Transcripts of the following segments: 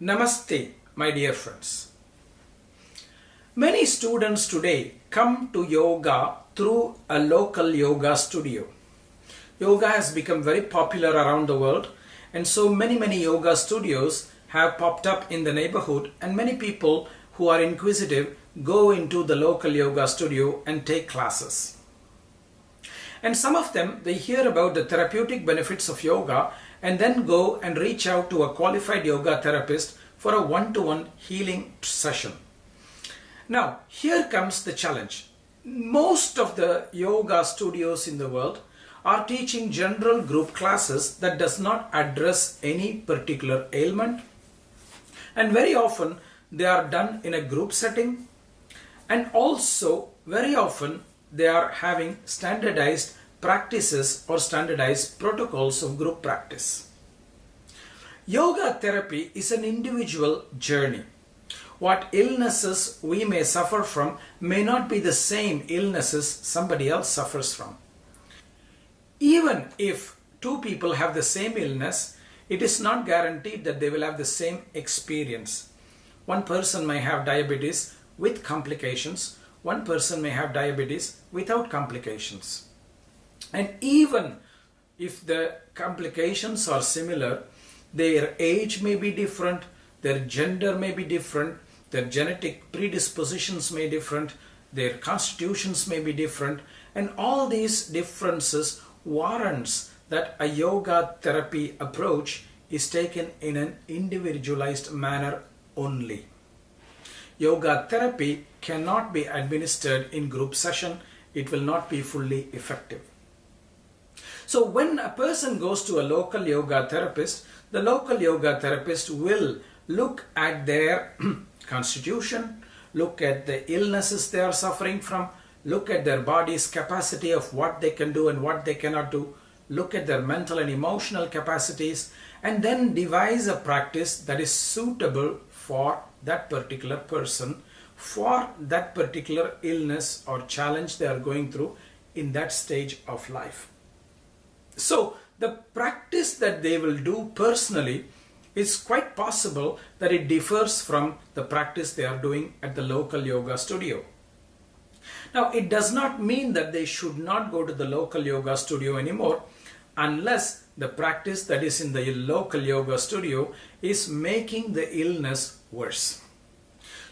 Namaste, my dear friends. Many students today come to yoga through a local yoga studio. Yoga has become very popular around the world, and so many yoga studios have popped up in the neighborhood, and many people who are inquisitive go into the local yoga studio and take classes. And some of them, they hear about the therapeutic benefits of yoga and then go and reach out to a qualified yoga therapist for a one-to-one healing session. Now, here comes the challenge. Most of the yoga studios in the world are teaching general group classes that does not address any particular ailment, and very often they are done in a group setting, and also very often they are having standardized practices or standardized protocols of group practice. Yoga therapy is an individual journey. What illnesses we may suffer from may not be the same illnesses somebody else suffers from. Even if two people have the same illness, it is not guaranteed that they will have the same experience. One person may have diabetes with complications. One person may have diabetes without complications. And even if the complications are similar, their age may be different, their gender may be different, their genetic predispositions may be different, their constitutions may be different, and all these differences warrants that a yoga therapy approach is taken in an individualized manner only. Yoga therapy cannot be administered in group session. It will not be fully effective. So when a person goes to a local yoga therapist, the local yoga therapist will look at their constitution, look at the illnesses they are suffering from, look at their body's capacity of what they can do and what they cannot do, look at their mental and emotional capacities, and then devise a practice that is suitable for that particular person, for that particular illness or challenge they are going through in that stage of life. So the practice that they will do personally is quite possible that it differs from the practice they are doing at the local yoga studio. Now, it does not mean that they should not go to the local yoga studio anymore unless the practice that is in the local yoga studio is making the illness worse.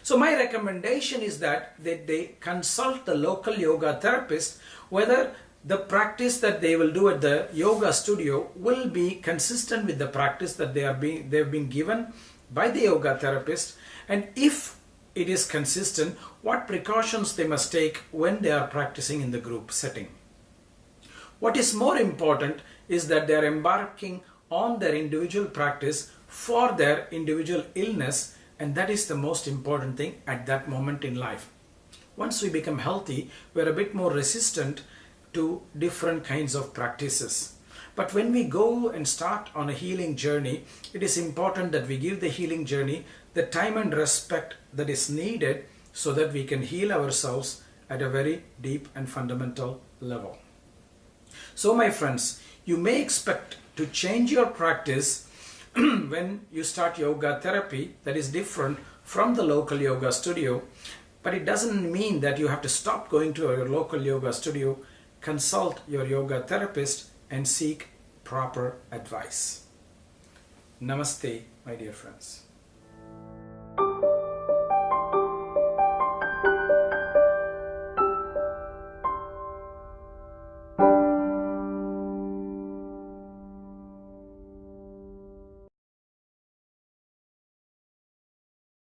So my recommendation is that they consult the local yoga therapist whether the practice that they will do at the yoga studio will be consistent with the practice that they have been given by the yoga therapist, and if it is consistent, what precautions they must take when they are practicing in the group setting. What is more important is that they are embarking on their individual practice for their individual illness, and that is the most important thing at that moment in life. Once we become healthy, we are a bit more resistant to different kinds of practices. But when we go and start on a healing journey, it is important that we give the healing journey the time and respect that is needed so that we can heal ourselves at a very deep and fundamental level. So my friends, you may expect to change your practice when you start yoga therapy that is different from the local yoga studio, but it doesn't mean that you have to stop going to your local yoga studio. Consult your yoga therapist and seek proper advice. Namaste, my dear friends.